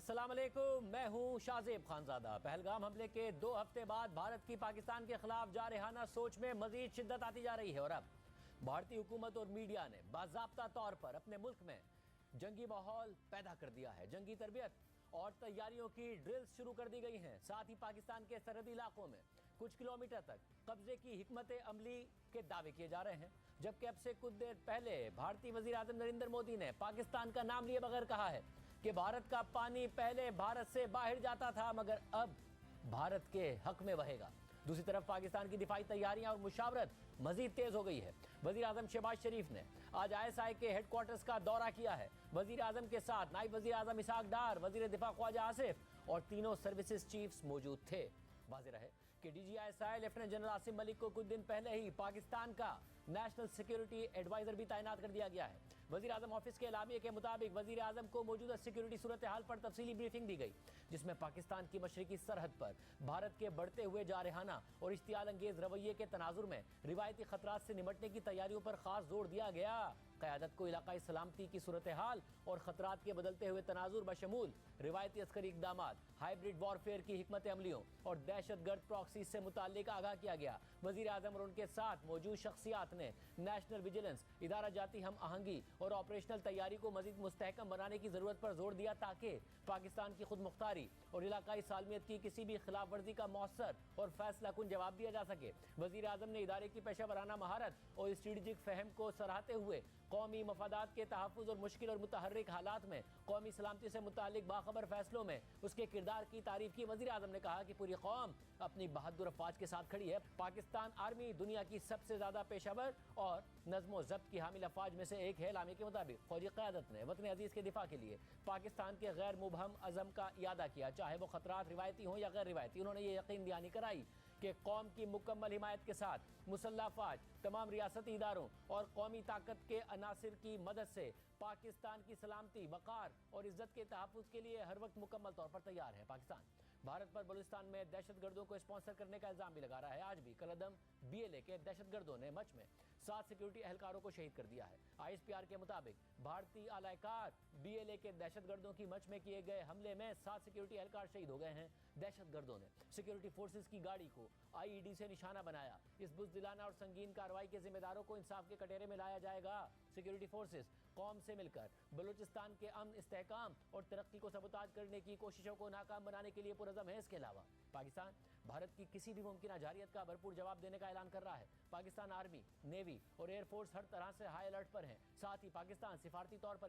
अस्सलाम वालेकुम, मैं हूं शाज़ेब खानज़ादा। पहलगाम हमले के 2 हफ्ते बाद भारत की पाकिस्तान के खिलाफ जारहाना सोच में मजीद शिद्दत आती जा रही है और अब भारतीय हुकूमत और मीडिया ने बाज़ाब्ता तौर पर अपने मुल्क में जंगी माहौल पैदा कर दिया है। जंगी तरबियत और तैयारियों की ड्रिल्स शुरू कर दी गई हैं। साथ ही पाकिस्तान के सरहदी इलाकों में कुछ किलोमीटर तक कब्जे की हिकमत अमली के दावे किए जा रहे हैं, जबकि अब से कुछ देर पहले भारतीय वज़ीर आज़म नरेंद्र मोदी ने पाकिस्तान का नाम लिए बगैर कहा है कि भारत का पानी पहले भारत से बाहर जाता था मगर अब भारत के हक में बहेगा। दूसरी तरफ पाकिस्तान की दिफाई तैयारियां और मुशावरत मजीद तेज हो गई है। वजीर आजम शहबाज शरीफ ने आज ISI के हेडक्वार्टर्स का दौरा किया है। वजीर आजम के साथ नायब वजीर आजम इसहाक डार, वजीर दिफा ख्वाजा आसिफ और तीनों सर्विसेज चीफ्स मौजूद थे। वाज़ेह रहे कि DGI lieutenant general Asim Malik को कुछ दिन पहले ही पाकिस्तान का नेशनल सिक्योरिटी एडवाइजर भी तैनात कर दिया गया है। वज़ीर आज़म ऑफिस के एलामिया के मुताबिक वज़ीर आज़म को मौजूदा सिक्योरिटी सूरत हाल पर तफसीली ब्रीफिंग दी गई, जिसमें पाकिस्तान की मशरकी सरहद पर भारत के बढ़ते हुए जारहाना और इश्तियाल अंगेज रवैये के तनाजुर में रिवायती खतरात से निमटने की तैयारियों पर खास जोर दिया गया। क़यादत को इलाकाई सलामती की सूरत हाल और ख़तरात के बदलते हुए तनाजुर बशमूल रिवायती अस्करी इक़दामात, हाइब्रिड वॉरफेयर की हिकमत अमलियों और दहशतगर्द प्रॉक्सी से मुताल्लिक आगाह किया गया। वज़ीर आज़म और उनके साथ मौजूद शख्सियात ने नेशनल विजिलेंस, इदारा जाती हम आहंगी और ऑपरेशनल तैयारी को मज़ीद मुस्तहकम बनाने की ज़रूरत पर जोर दिया ताकि पाकिस्तान की खुद मुख्तारी और इलाकाई सालमियत की किसी भी खिलाफ वर्जी का मौसर और फैसला कुन जवाब दिया जा सके। वज़ीर आज़म ने इदारे की पेशा वराना महारत और स्ट्रेटेजिक फ़हम को सराहते हुए कौमी मफादात के तहफ़्फ़ुज़ और मुश्किल और मुतहर्रिक हालात में कौमी सलामती से मुताल्लिक बाखबर फैसलों में उसके किरदार की तारीफ की। वज़ीर आज़म ने कहा कि पूरी कौम अपनी बहादुर अफवाज के साथ खड़ी है। पाकिस्तान आर्मी दुनिया की सबसे ज़्यादा पेशावर और नज़्म ज़ब्त की हामिल अफवाज में से एक है। एलामिया के मुताबिक फौजी क़यादत ने वतन अजीज़ के दिफा के लिए पाकिस्तान के गैर मुबहम अज़म का इयादा किया, चाहे वो ख़तरात रिवायती हों या गैर रिवायती। उन्होंने ये यकीन दहानी कराई कि कौम की मुकम्मल हिमायत के साथ मुसल्लह अफ़वाज तमाम रियासती इदारों और कौमी ताकत के अनासिर की मदद से पाकिस्तान की सलामती, वक़ार और इज़्ज़त के तहफ़्फ़ुज़ के लिए हर वक्त मुकम्मल तौर पर तैयार है। पाकिस्तान भारत पर बलूचिस्तान में दहशतगर्दों को स्पॉन्सर करने का इल्ज़ाम भी लगा रहा है। आज भी कलअदम BLA के दहशतगर्दों ने मच में 7 सिक्योरिटी एहलकारों को शहीद कर दिया है। ISPR के मुताबिक भारतीय आलाकार BLA के दहशतगर्दों की मच में किए गए हमले में 7 सिक्योरिटी एहलकार शहीद हो गए हैं। दहशतगर्दों ने सिक्योरिटी फोर्सेज की गाड़ी को IED से निशाना बनाया। इस बुज़दिलाना और संगीन कार्रवाई के जिम्मेदारों को इंसाफ के कटहरे में लाया जाएगा। सिक्योरिटी फोर्सेज कौम से मिलकर बलूचिस्तान के अमन, इस्तेहकाम और तरक्की को सबूताज करने की कोशिशों को नाकाम बनाने के लिए पुरज़म है। इसके अलावा पाकिस्तान भारत की किसी भी मुमकिन जारियत का भरपूर जवाब देने का ऐलान कर रहा है। पाकिस्तान आर्मी, नेवी और एयरफोर्स हर तरह से हाई अलर्ट पर हैं। साथ ही पाकिस्तान सिफारती तौर पर